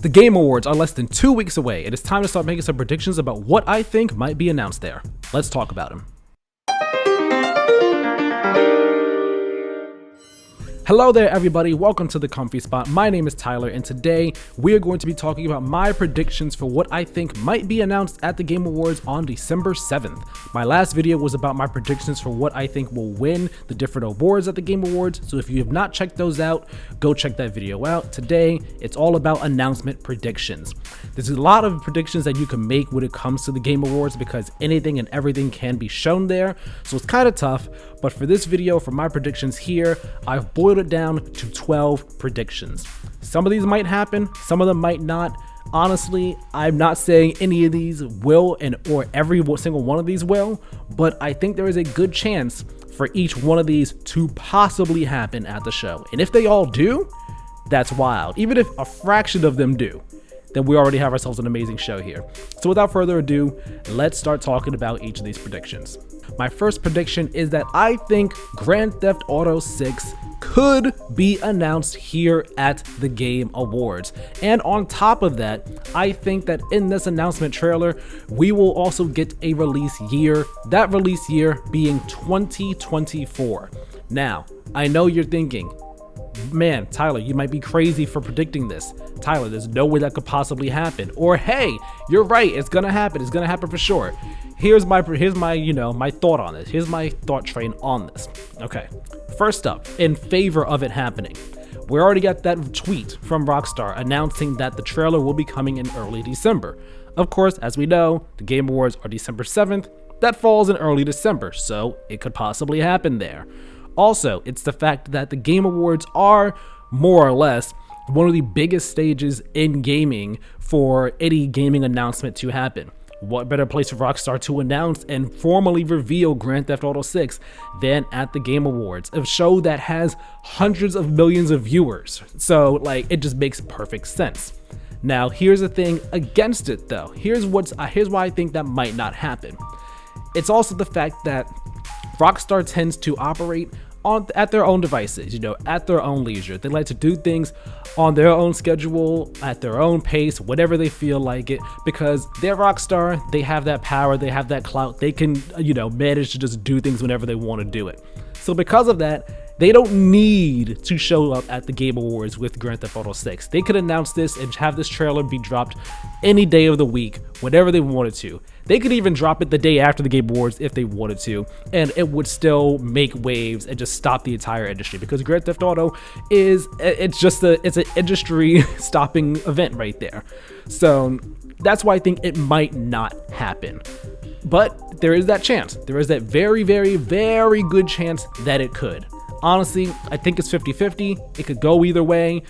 The Game Awards are less than 2 weeks away. It is time to start making some predictions about what I think might be announced there. Let's talk about them. Hello there everybody, welcome to The Comfy Spot. My name is Tyler and today we are going to be talking about my predictions for what I think might be announced at the Game Awards on December 7th. My last video was about my predictions for what I think will win the different awards at the Game Awards, so if you have not checked those out, go check that video out. Today, it's all about announcement predictions. There's a lot of predictions that you can make when it comes to the Game Awards because anything and everything can be shown there, so it's kind of tough, but for this video, for my predictions here, I've boiled it down to 12 predictions. Some of these might happen, some of them might not. Honestly, I'm not saying any of these will or every single one of these will, but I think there is a good chance for each one of these to possibly happen at the show. And if they all do, that's wild. Even if a fraction of them do, then we already have ourselves an amazing show here. So without further ado, let's start talking about each of these predictions. My first prediction is that I think Grand Theft Auto 6 could be announced here at the Game Awards. And on top of that, I think that in this announcement trailer, we will also get a release year, that release year being 2024. Now, I know you're thinking, man, Tyler, you might be crazy for predicting this. Tyler, there's no way that could possibly happen. Or hey, you're right, it's gonna happen for sure. Here's my thought on this. Here's my thought train on this. Okay, first up, in favor of it happening, we already got that tweet from Rockstar announcing that the trailer will be coming in early December. Of course, as we know, the Game Awards are December 7th. That falls in early December, so it could possibly happen there. Also, it's the fact that the Game Awards are more or less one of the biggest stages in gaming for any gaming announcement to happen. What better place for Rockstar to announce and formally reveal Grand Theft Auto 6 than at the Game Awards, a show that has hundreds of millions of viewers. So it just makes perfect sense. Now, here's the thing against it though. Here's why I think that might not happen. It's also the fact that Rockstar tends to operate at their own devices, at their own leisure. They like to do things on their own schedule, at their own pace, whatever they feel like it, because they're Rockstar, they have that power, they have that clout, they can, manage to just do things whenever they want to do it. So because of that, they don't need to show up at the Game Awards with Grand Theft Auto 6. They could announce this and have this trailer be dropped any day of the week, whenever they wanted to. They could even drop it the day after the Game Awards if they wanted to, and it would still make waves and just stop the entire industry, because Grand Theft Auto it's an industry stopping event right there. So that's why I think it might not happen. But there is that chance. There is that very, very, very good chance that it could. Honestly, I think it's 50-50. It could go either way.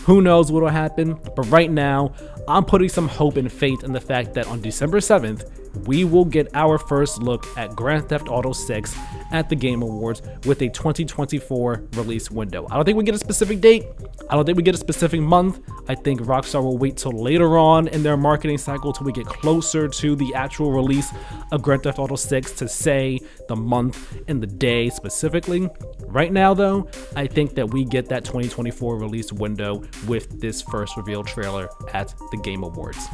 Who knows what will happen? But right now, I'm putting some hope and faith in the fact that on December 7th, we will get our first look at Grand Theft Auto 6 at the Game Awards with a 2024 release window. I don't think we get a specific date. I don't think we get a specific month. I think Rockstar will wait till later on in their marketing cycle till we get closer to the actual release of Grand Theft Auto 6 to say the month and the day specifically. Right now though, I think that we get that 2024 release window with this first reveal trailer at the Game Awards.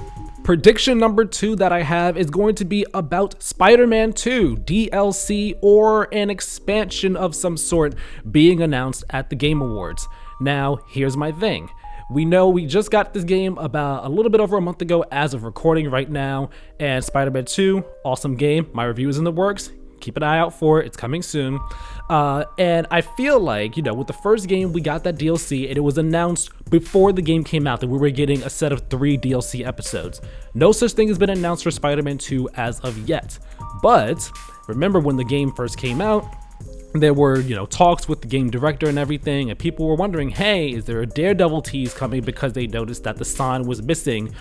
Prediction number 2 that I have is going to be about Spider-Man 2 DLC or an expansion of some sort being announced at the Game Awards. Now, here's my thing. We know we just got this game about a little bit over a month ago as of recording right now, and Spider-Man 2, awesome game. My review is in the works. Keep an eye out for it. It's coming soon. And I feel like, with the first game, we got that DLC and it was announced before the game came out that we were getting a set of 3 DLC episodes. No such thing has been announced for Spider-Man 2 as of yet. But remember when the game first came out, there were, talks with the game director and everything, and people were wondering, hey, is there a Daredevil tease coming, because they noticed that the sign was missing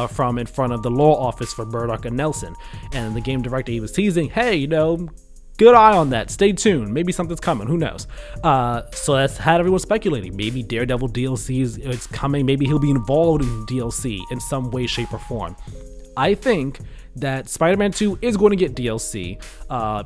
from in front of the law office for Murdoch and Nelson. And the game director, he was teasing, hey, good eye on that, stay tuned, maybe something's coming, who knows. So that's had everyone speculating. Maybe Daredevil DLC is coming, maybe he'll be involved in DLC in some way, shape, or form. I think that Spider-Man 2 is going to get DLC.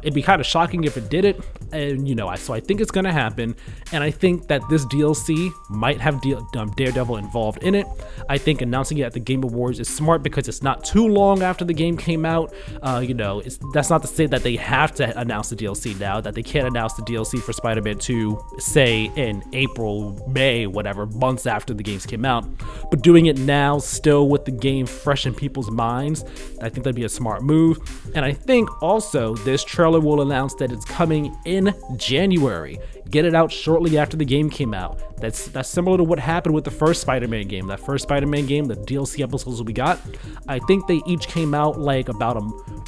It'd be kind of shocking if it didn't, and so I think it's going to happen, and I think that this DLC might have Daredevil involved in it. I think announcing it at the Game Awards is smart because it's not too long after the game came out. That's not to say that they have to announce the DLC now, that they can't announce the DLC for Spider-Man 2, say in April, May, whatever, months after the games came out, but doing it now, still with the game fresh in people's minds, I think that'd be a smart move. And I think also this trailer will announce that it's coming in January. Get it out shortly after the game came out. That's similar to what happened with the first Spider-Man game. That first Spider-Man game, the DLC episodes we got, I think they each came out like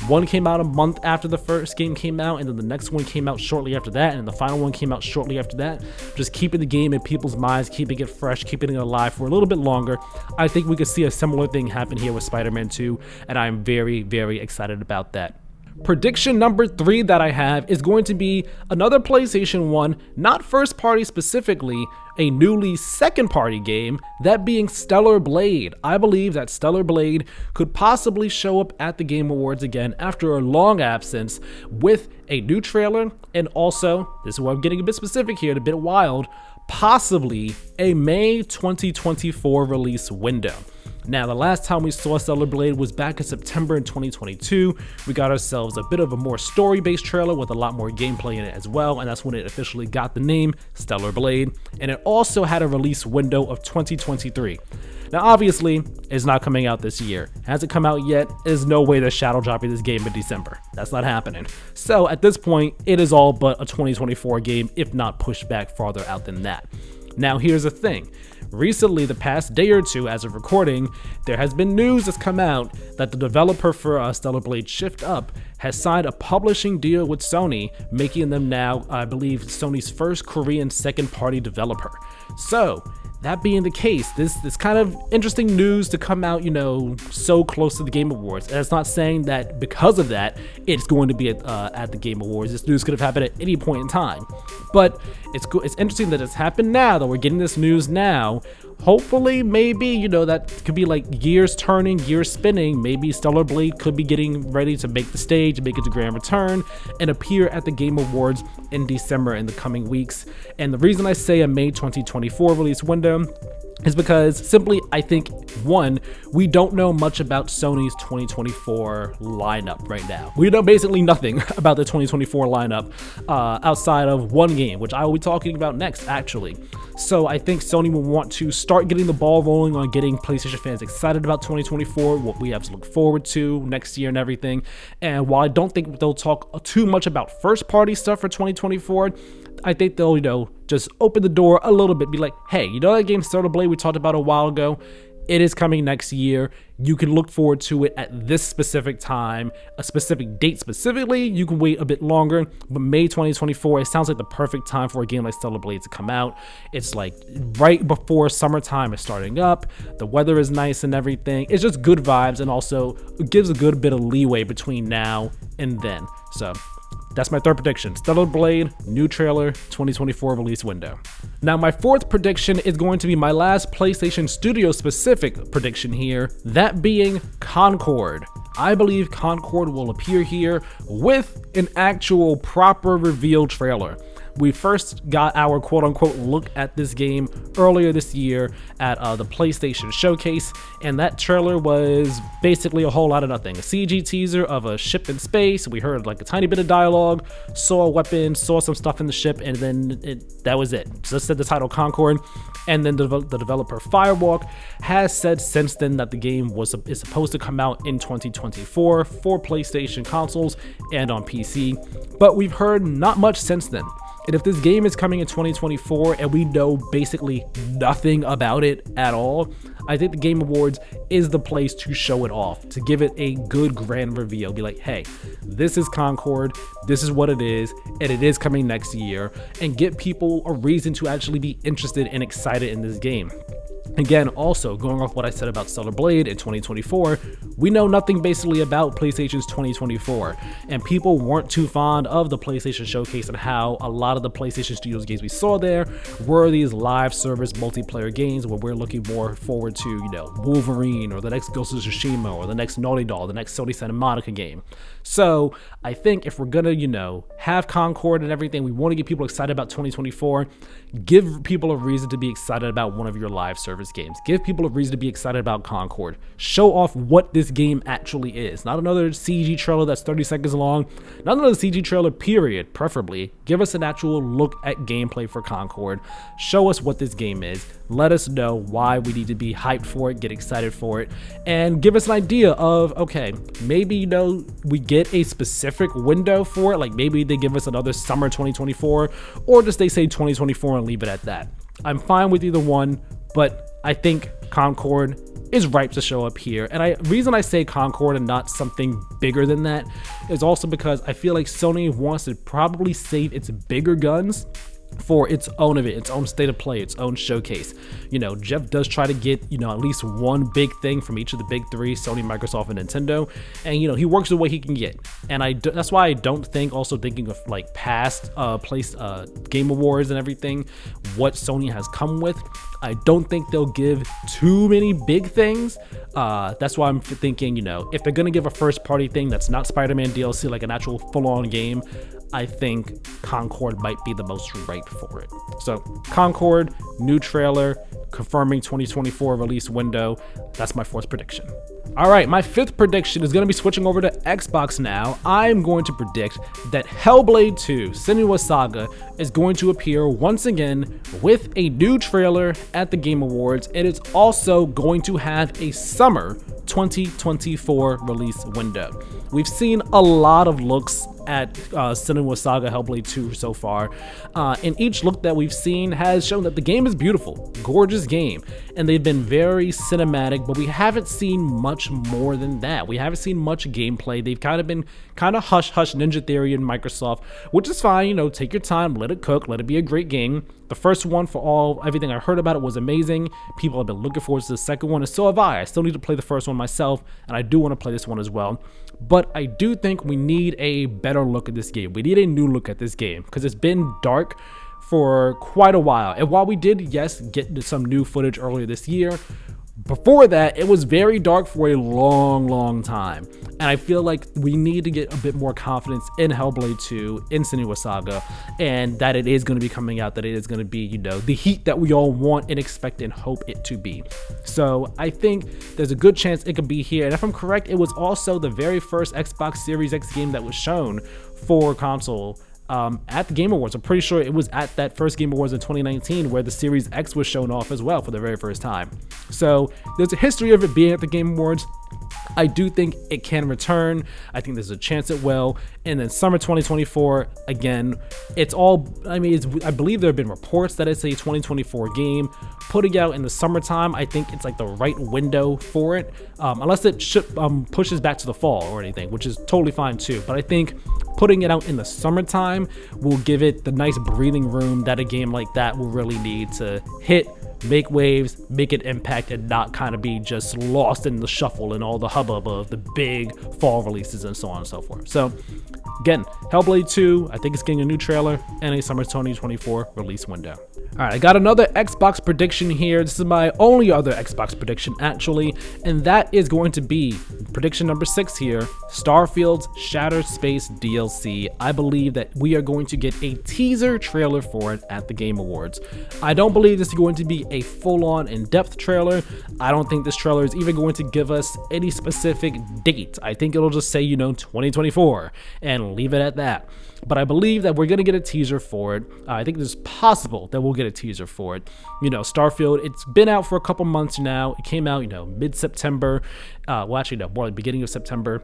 one came out a month after the first game came out, and then the next one came out shortly after that, and the final one came out shortly after that. Just keeping the game in people's minds, keeping it fresh, keeping it alive for a little bit longer. I think we could see a similar thing happen here with Spider-Man 2, and I'm very, very excited about that. Prediction number 3 that I have is going to be another PlayStation 1, not first party specifically, a newly second party game, that being Stellar Blade. I believe that Stellar Blade could possibly show up at the Game Awards again after a long absence with a new trailer, and also, this is where I'm getting a bit specific here, a bit wild, possibly a May 2024 release window. Now, the last time we saw Stellar Blade was back in September in 2022. We got ourselves a bit of a more story-based trailer with a lot more gameplay in it as well, and that's when it officially got the name Stellar Blade, and it also had a release window of 2023. Now, obviously, it's not coming out this year. Hasn't come out yet. There's no way they're shadow dropping this game in December. That's not happening. So, at this point, it is all but a 2024 game, if not pushed back farther out than that. Now, here's the thing. Recently, the past day or two as of recording, there has been news that's come out that the developer for Stellar Blade Shift Up has signed a publishing deal with Sony, making them now, I believe, Sony's first Korean second-party developer. So, that being the case, this kind of interesting news to come out, so close to the Game Awards. And it's not saying that because of that, it's going to be at the Game Awards. This news could have happened at any point in time. But it's interesting that it's happened now, that we're getting this news now. Hopefully, maybe, that could be like gears turning, gears spinning. Maybe Stellar Blade could be getting ready to make the stage, make its grand return, and appear at the Game Awards in December in the coming weeks. And the reason I say a May 2024 release window is because simply, I think, one, we don't know much about Sony's 2024 lineup right now. We know basically nothing about the 2024 lineup outside of one game, which I will be talking about next, actually. So I think Sony will want to start getting the ball rolling on getting PlayStation fans excited about 2024, what we have to look forward to next year and everything. And while I don't think they'll talk too much about first-party stuff for 2024, I think they'll, just open the door a little bit, be like, hey, that game Stellar Blade we talked about a while ago? It is coming next year. You can look forward to it at this specific time, a specific date specifically. You can wait a bit longer, but May 2024, it sounds like the perfect time for a game like Stellar Blade to come out. It's like right before summertime is starting up. The weather is nice and everything. It's just good vibes, and also it gives a good bit of leeway between now and then. So that's my third prediction. Stellar Blade, new trailer, 2024 release window. Now, my fourth prediction is going to be my last PlayStation Studio specific prediction here, that being Concord. I believe Concord will appear here with an actual proper reveal trailer. We first got our quote-unquote look at this game earlier this year at the PlayStation Showcase, and that trailer was basically a whole lot of nothing. A CG teaser of a ship in space. We heard like a tiny bit of dialogue, saw a weapon, saw some stuff in the ship, and then that was it. Just said the title Concord, and then the developer Firewalk has said since then that the game is supposed to come out in 2024 for PlayStation consoles and on PC, but we've heard not much since then. And if this game is coming in 2024 and we know basically nothing about it at all, I think the Game Awards is the place to show it off, to give it a good grand reveal. Be like, hey, this is Concord, this is what it is, and it is coming next year, and get people a reason to actually be interested and excited in this game. Again, also going off what I said about Stellar Blade in 2024, we know nothing basically about PlayStation's 2024, and people weren't too fond of the PlayStation Showcase and how a lot of the PlayStation Studios games we saw there were these live service multiplayer games where we're looking more forward to, you know, Wolverine or the next Ghost of Tsushima or the next Naughty Dog, the next Sony Santa Monica game. So I think if we're gonna, you know, have Concord and everything, we want to get people excited about 2024, give people a reason to be excited about one of your live service games. Give people a reason to be excited about Concord. Show off what this game actually is. Not another CG trailer that's 30 seconds long. Not another CG trailer, period, preferably. Give us an actual look at gameplay for Concord. Show us what this game is. Let us know why we need to be hyped for it, get excited for it, and give us an idea of, okay, maybe, you know, we get a specific window for it. Like maybe they give us another summer 2024, or just they say 2024 and leave it at that. I'm fine with either one, but I think Concord is ripe to show up here. And reason I say Concord and not something bigger than that is also because I feel like Sony wants to probably save its bigger guns for its own event, its own state of play, its own showcase. You know, Jeff does try to get, you know, at least one big thing from each of the big three, Sony, Microsoft, and Nintendo, and, you know, he works the way he can get. And that's why I don't think, also thinking of like past Game Awards and everything, what Sony has come with, I don't think they'll give too many big things. That's why I'm thinking, you know, if they're gonna give a first party thing that's not Spider-Man DLC, like an actual full-on game, I think Concord might be the most ripe for it. So Concord, new trailer, confirming 2024 release window. That's my fourth prediction. All right, my fifth prediction is going to be switching over to Xbox now. I'm going to predict that Hellblade II: Senua's Saga is going to appear once again with a new trailer at the Game Awards. It is also going to have a summer 2024 release window. We've seen a lot of looks at Senua's Saga Hellblade 2 so far, and each look that we've seen has shown that the game is beautiful, gorgeous game, and they've been very cinematic, but we haven't seen much more than that. We haven't seen much gameplay. They've kind of been hush Ninja Theory and Microsoft, which is fine. You know, take your time, let it cook, let it be a great game. The first one, for everything I heard about it, was amazing. People have been looking forward to the second one, and so have I. I still need to play the first one myself, and I do want to play this one as well. But I do think we need a better look at this game. We need a new look at this game, because it's been dark for quite a while. And while we did, yes, get some new footage earlier this year, before that, it was very dark for a long time. And I feel like we need to get a bit more confidence in Hellblade 2, in Senua's Saga, and that it is going to be coming out, that it is going to be, you know, the heat that we all want and expect and hope it to be. So I think there's a good chance it could be here. And if I'm correct, it was also the very first Xbox Series X game that was shown for console at the Game Awards. I'm pretty sure it was at that first Game Awards in 2019 where the Series X was shown off as well for the very first time. So there's a history of it being at the Game Awards. I do think it can return. I think there's a chance it will. And then summer 2024, again, it's all, I believe there have been reports that it's a 2024 game. Putting out in the summertime, I think it's like the right window for it, unless it pushes back to the fall or anything, which is totally fine too. But I think putting it out in the summertime will give it the nice breathing room that a game like that will really need to hit, make waves, make an impact, and not kind of be just lost in the shuffle and all the hubbub of the big fall releases and so on and so forth. So again, Hellblade 2, I think it's getting a new trailer and a summer 2024 release window. All right, I got another Xbox prediction here. This is my only other Xbox prediction, actually, and that is going to be prediction number 6 here, Starfield's Shattered Space DLC. I believe that we are going to get a teaser trailer for it at the Game Awards. I don't believe this is going to be a full-on in-depth trailer. I don't think this trailer is even going to give us any specific date. I think it'll just say, you know, 2024 and leave it at that. But I believe that we're going to get a teaser for it. I think it's possible that we'll get a teaser for it. You know, Starfield, it's been out for a couple months now. It came out, you know, mid-September. Well, actually, no, more like the beginning of September.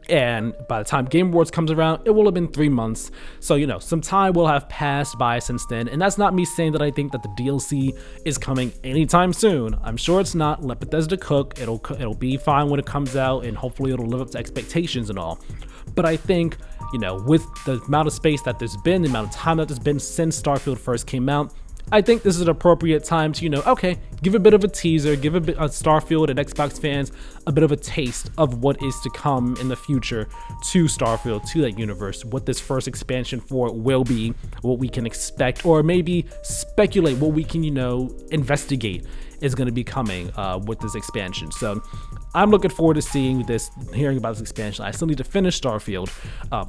And by the time Game Awards comes around, it will have been 3 months. So, you know, some time will have passed by since then. And that's not me saying that I think that the DLC is coming anytime soon. I'm sure it's not. Let Bethesda cook. It'll be fine when it comes out, and hopefully it'll live up to expectations and all. But I think, you know, with the amount of space that there's been, the amount of time that there's been since Starfield first came out, I think this is an appropriate time to, okay, give a bit of a teaser, give a Starfield and Xbox fans a bit of a taste of what is to come in the future to Starfield, to that universe, what this first expansion for it will be, what we can expect, or maybe speculate what we can, investigate is going to be coming with this expansion. So I'm looking forward to seeing this, hearing about this expansion. I still need to finish Starfield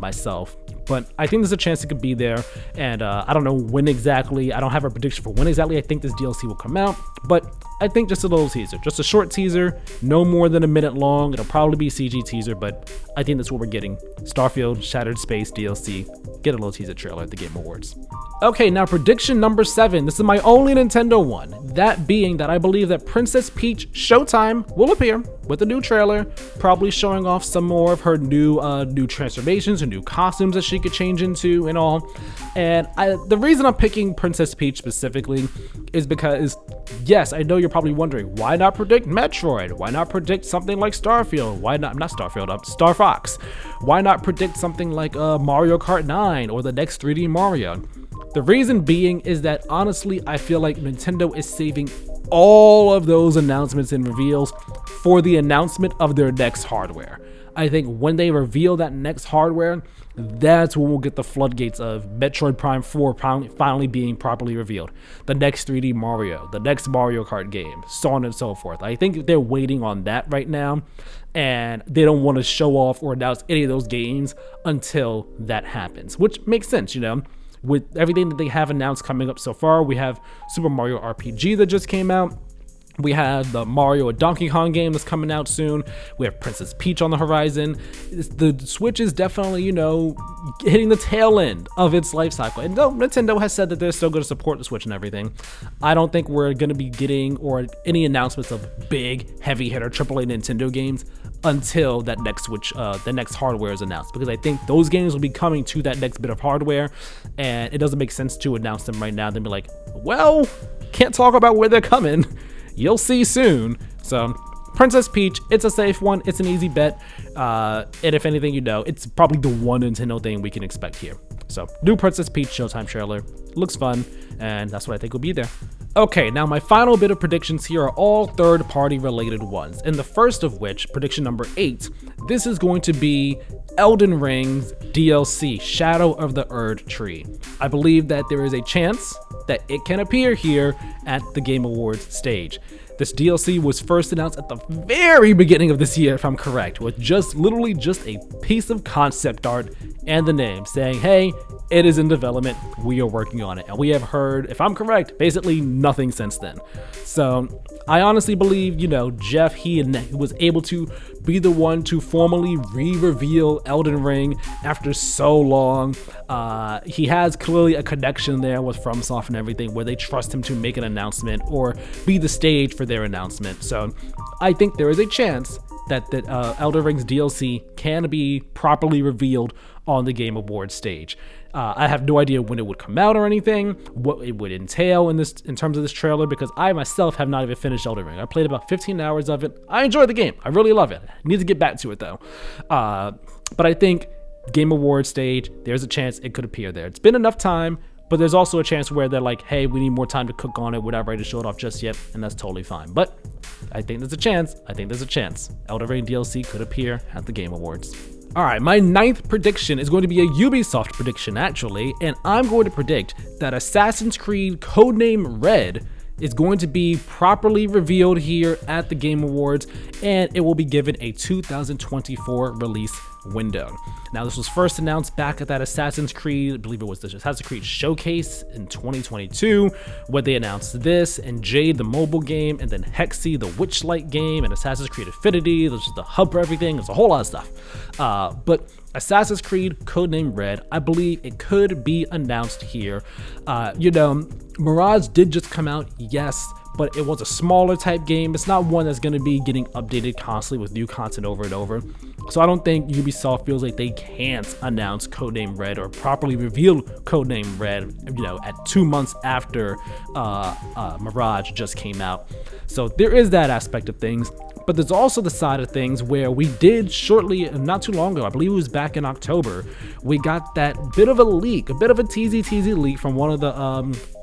myself, but I think there's a chance it could be there. And I don't know when exactly. I don't have a prediction for when exactly I think this DLC will come out, but I think just a little teaser, just a short teaser, no more than a minute long. It'll probably be a CG teaser, but I think that's what we're getting. Starfield Shattered Space DLC. Get a little teaser trailer at the Game Awards. Okay, now prediction number 7. This is my only Nintendo one. That being that I believe that Princess Peach Showtime will appear with a new trailer, probably showing off some more of her new transformations or new costumes that she could change into and all. And the reason I'm picking Princess Peach specifically is because, yes, I know you're probably wondering, why not predict Metroid? Why not predict something like Starfield? Why not Starfield, Star Fox? Why not predict something like Mario Kart 9 or the next 3D Mario? The reason being is that honestly, I feel like Nintendo is saving all of those announcements and reveals for the announcement of their next hardware. I think when they reveal that next hardware, that's when we'll get the floodgates of Metroid Prime 4 finally being properly revealed, the next 3D Mario, the next Mario Kart game, so on and so forth. I think they're waiting on that right now, and they don't want to show off or announce any of those games until that happens, which makes sense, With everything that they have announced coming up so far. We have Super Mario RPG that just came out. We have the Mario and Donkey Kong game that's coming out soon. We have Princess Peach on the horizon. The Switch is definitely, hitting the tail end of its life cycle. And though Nintendo has said that they're still going to support the Switch and everything, I don't think we're going to be getting any announcements of big, heavy hitter AAA Nintendo games until that next Switch, the next hardware is announced, because I think those games will be coming to that next bit of hardware, and it doesn't make sense to announce them right now. Then be like, well, can't talk about where they're coming. You'll see soon. So Princess Peach, it's a safe one. It's an easy bet. And if anything, it's probably the one Nintendo thing we can expect here. So new Princess Peach Showtime trailer. Looks fun, and that's what I think will be there. Okay, now my final bit of predictions here are all third-party related ones, and the first of which, prediction number 8, this is going to be Elden Ring's DLC, Shadow of the Erd Tree. I believe that there is a chance that it can appear here at the Game Awards stage. This DLC was first announced at the very beginning of this year, if I'm correct, with literally just a piece of concept art and the name saying, hey, it is in development, we are working on it. And we have heard, if I'm correct, basically nothing since then. So I honestly believe, Jeff, he was able to be the one to formally re-reveal Elden Ring after so long. He has clearly a connection there with FromSoft and everything, where they trust him to make an announcement or be the stage for their announcement. So I think there is a chance that Elden Ring's DLC can be properly revealed on the Game Awards stage. I have no idea when it would come out or anything, what it would entail in terms of this trailer, because I myself have not even finished Elden Ring. I played about 15 hours of it. I enjoyed the game. I really love it. I need to get back to it though. But I think Game Awards stage, there's a chance it could appear there. It's been enough time, but there's also a chance where they're like, hey, we need more time to cook on it. We're not ready to show it off just yet, and that's totally fine. But I think there's a chance. Elden Ring DLC could appear at the Game Awards. All right, my 9th prediction is going to be a Ubisoft prediction, actually, and I'm going to predict that Assassin's Creed Codename Red is going to be properly revealed here at the Game Awards, and it will be given a 2024 release window. Now, this was first announced back at that Assassin's Creed, I believe it was the Assassin's Creed Showcase in 2022, where they announced this, and Jade, the mobile game, and then Hexy, the Witchlight game, and Assassin's Creed Affinity. There's just the hub for everything. There's a whole lot of stuff. But Assassin's Creed Codename Red, I believe it could be announced here. Mirage did just come out, yes, but it was a smaller type game. It's not one that's going to be getting updated constantly with new content over and over. So I don't think Ubisoft feels like they can't announce Codename Red or properly reveal Codename Red, at 2 months after Mirage just came out. So there is that aspect of things. But there's also the side of things where we did shortly, not too long ago, I believe it was back in October, we got that bit of a leak, a bit of a teasy leak from one of the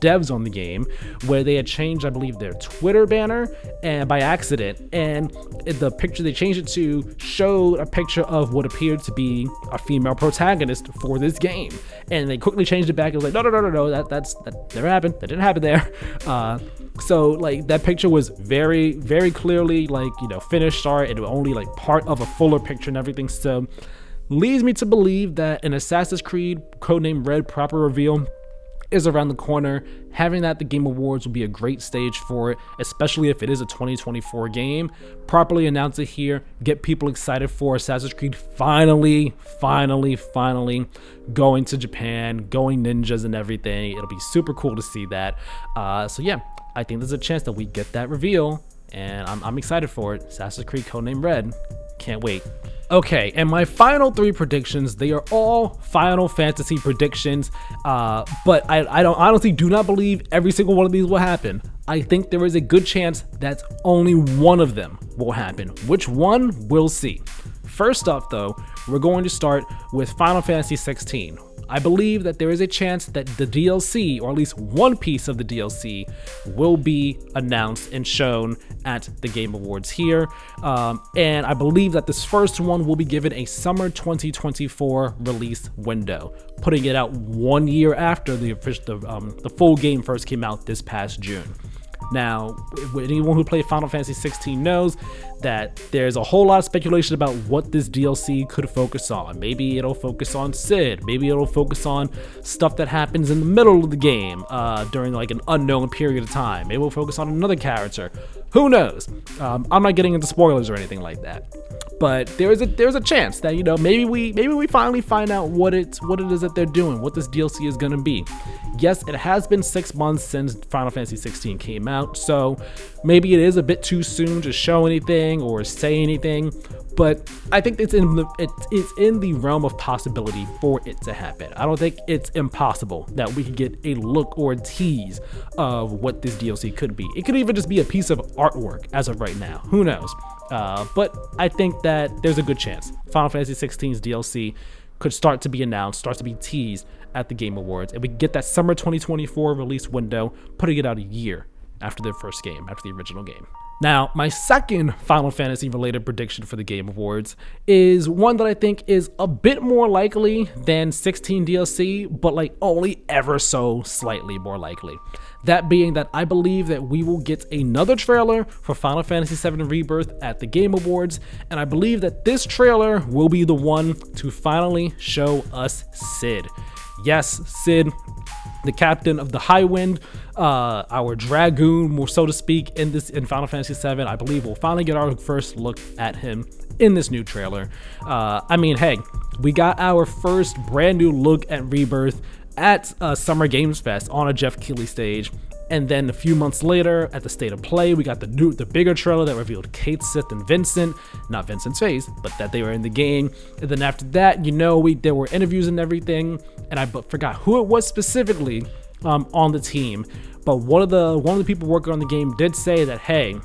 devs on the game, where they had changed, I believe, their Twitter banner and by accident, and the picture they changed it to showed a picture of what appeared to be a female protagonist for this game. And they quickly changed it back. It was like, no, that never happened. That didn't happen there. So like that picture was very, very clearly finished art, and only like part of a fuller picture and everything. So leads me to believe that an Assassin's Creed Codename Red proper reveal is around the corner. Having that at the Game Awards will be a great stage for it, especially if it is a 2024 game. Properly announce it here, get people excited for Assassin's Creed finally going to Japan, going ninjas and everything. It'll be super cool to see that. So yeah, I think there's a chance that we get that reveal, and I'm excited for it. Assassin's Creed Codename Red, can't wait. Okay, and my final 3 predictions, they are all Final Fantasy predictions, but I honestly do not believe every single one of these will happen. I think there is a good chance that only one of them will happen. Which one, we'll see. First off though, we're going to start with Final Fantasy XVI. I believe that there is a chance that the DLC, or at least one piece of the DLC, will be announced and shown at the Game Awards here. And I believe that this first one will be given a summer 2024 release window, putting it out 1 year after the full game first came out this past June. Now, anyone who played Final Fantasy 16 knows that there's a whole lot of speculation about what this DLC could focus on. Maybe it'll focus on Cid. Maybe it'll focus on stuff that happens in the middle of the game during like an unknown period of time. Maybe we'll focus on another character. Who knows? I'm not getting into spoilers or anything like that. But there's a chance that maybe we finally find out what it is that they're doing, what this DLC is gonna be. Yes, it has been 6 months since Final Fantasy 16 came out, so maybe it is a bit too soon to show anything or say anything. But I think it's in the realm of possibility for it to happen. I don't think it's impossible that we could get a look or a tease of what this DLC could be. It could even just be a piece of artwork as of right now. Who knows? But I think that there's a good chance Final Fantasy 16's DLC could start to be announced, start to be teased at the Game Awards, and we get that summer 2024 release window, putting it out a year after their first game, after the original game. Now, my second Final Fantasy related prediction for the Game Awards is one that I think is a bit more likely than 16 DLC, but like only ever so slightly more likely. That being that I believe that we will get another trailer for Final Fantasy VII Rebirth at the Game Awards, and I believe that this trailer will be the one to finally show us Cid. Yes, Cid, the captain of the High Wind, our dragoon, so to speak, in Final Fantasy VII. I believe we'll finally get our first look at him in this new trailer. I mean, hey, we got our first brand new look at Rebirth at Summer Games Fest on a Jeff Keighley stage. And then a few months later, at the State of Play, we got the bigger trailer that revealed Kate, Sith, and Vincent. Not Vincent's face, but that they were in the game. And then after that, there were interviews and everything. And I forgot who it was specifically on the team. But one of the people working on the game did say that, hey,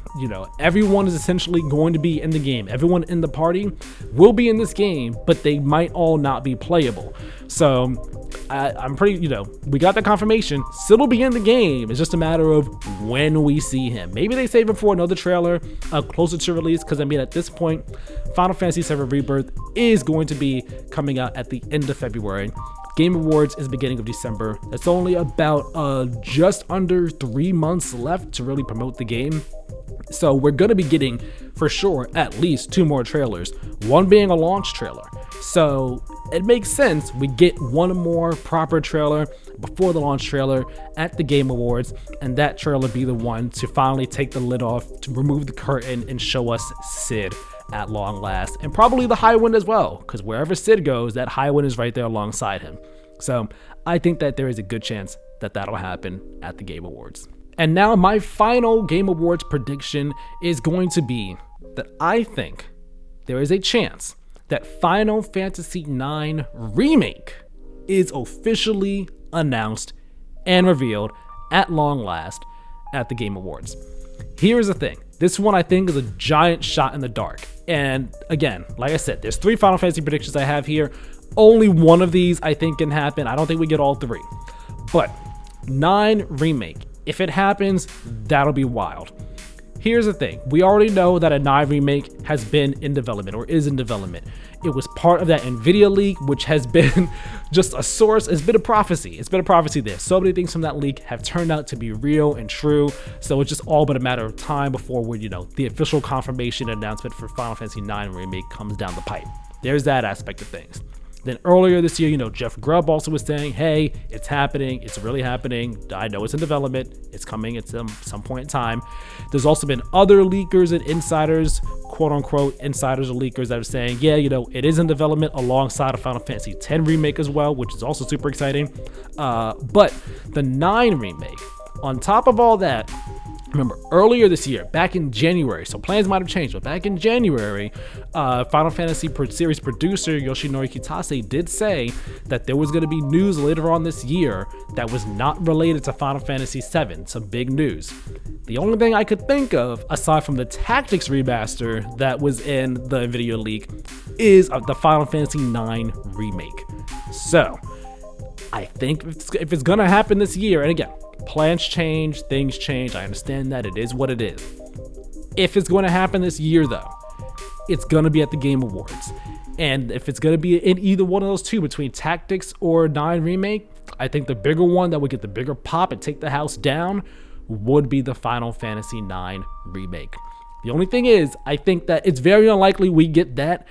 everyone is essentially going to be in the game. Everyone in the party will be in this game, but they might all not be playable. So I'm pretty, we got that confirmation. Cid will be in the game. It's just a matter of when we see him. Maybe they save him for another trailer closer to release, because I mean, at this point, Final Fantasy VII Rebirth is going to be coming out at the end of February. Game Awards is the beginning of December. It's only about just under 3 months left to really promote the game. So we're going to be getting, for sure, at least 2 more trailers, one being a launch trailer. So it makes sense we get one more proper trailer before the launch trailer at the Game Awards, and that trailer be the one to finally take the lid off, to remove the curtain and show us Cid at long last, and probably the High Wind as well, because wherever Cid goes, that High Wind is right there alongside him. So I think that there is a good chance that that'll happen at the Game Awards. And now my final Game Awards prediction is going to be that I think there is a chance that Final Fantasy IX Remake is officially announced and revealed at long last at the Game Awards. Here's the thing. This one I think is a giant shot in the dark. And again, like I said, there's 3 Final Fantasy predictions I have here. Only one of these I think can happen. I don't think we get all 3. But 9 Remake, if it happens, that'll be wild. Here's the thing. We already know that a 9 Remake has been in development or is in development. It was part of that NVIDIA leak, which has been just a source. It's been a prophecy. It's been a prophecy there. So many things from that leak have turned out to be real and true. So it's just all but a matter of time before the official confirmation announcement for Final Fantasy IX Remake comes down the pipe. There's that aspect of things. Then earlier this year, Jeff Grubb also was saying, hey, it's happening. It's really happening. I know it's in development. It's coming at some point in time. There's also been other leakers and insiders, quote unquote, insiders or leakers that are saying, yeah, it is in development alongside a Final Fantasy X remake as well, which is also super exciting. But the 9 remake, on top of all that, remember, earlier this year, back in January, so plans might have changed, but back in January, Final Fantasy series producer Yoshinori Kitase did say that there was going to be news later on this year that was not related to Final Fantasy VII, some big news. The only thing I could think of, aside from the Tactics remaster that was in the NVIDIA leak, is the Final Fantasy IX Remake. So, I think if it's going to happen this year, and again, plans change, things change. I understand that. It is what it is. If it's going to happen this year, though, it's going to be at the Game Awards. And if it's going to be in either one of those two, between Tactics or 9 Remake, I think the bigger one that would get the bigger pop and take the house down would be the Final Fantasy IX Remake. The only thing is, I think that it's very unlikely we get that.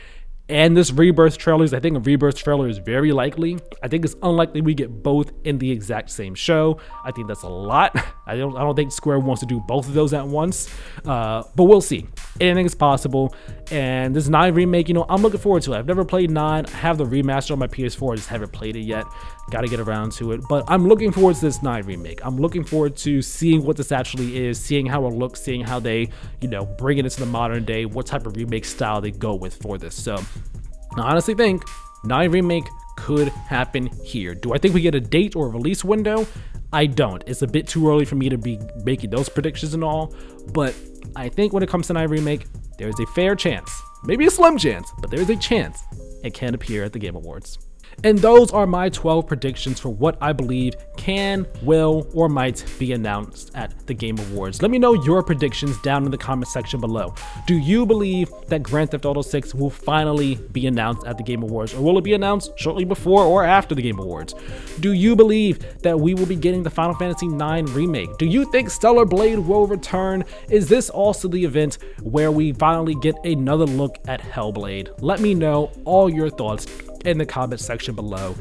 And this Rebirth trailer, I think a Rebirth trailer is very likely. I think it's unlikely we get both in the exact same show. I think that's a lot. I don't think Square wants to do both of those at once. But we'll see. Anything is possible. And this 9 remake, I'm looking forward to it. I've never played 9. I have the remaster on my PS4. I just haven't played it yet. Got to get around to it. But I'm looking forward to this 9 remake. I'm looking forward to seeing what this actually is, seeing how it looks, seeing how they, bring it into the modern day, what type of remake style they go with for this. So I honestly think 9 remake could happen here. Do I think we get a date or a release window? I don't. It's a bit too early for me to be making those predictions and all, but I think when it comes to 9 remake, there's a fair chance, maybe a slim chance, but there's a chance it can appear at the Game Awards. And those are my 12 predictions for what I believe can, will, or might be announced at the Game Awards. Let me know your predictions down in the comment section below. Do you believe that Grand Theft Auto 6 will finally be announced at the Game Awards, or will it be announced shortly before or after the Game Awards? Do you believe that we will be getting the Final Fantasy IX Remake? Do you think Stellar Blade will return? Is this also the event where we finally get another look at Hellblade? Let me know all your thoughts in the comment section below.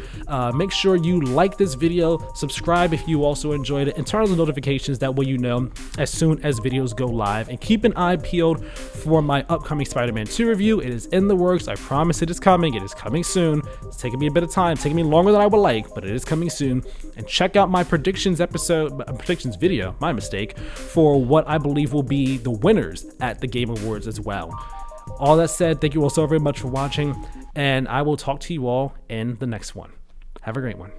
Make sure you like this video, subscribe if you also enjoyed it, and turn on the notifications, that way you know as soon as videos go live, and keep an eye peeled for my upcoming Spider-Man 2 review. It is in the works. I promise it is coming. It is coming soon. It's taking me a bit of time, taking me longer than I would like, but it is coming soon. And check out my predictions video, my mistake, for what I believe will be the winners at the Game Awards as well. All that said, thank you all so very much for watching, and I will talk to you all in the next one. Have a great one.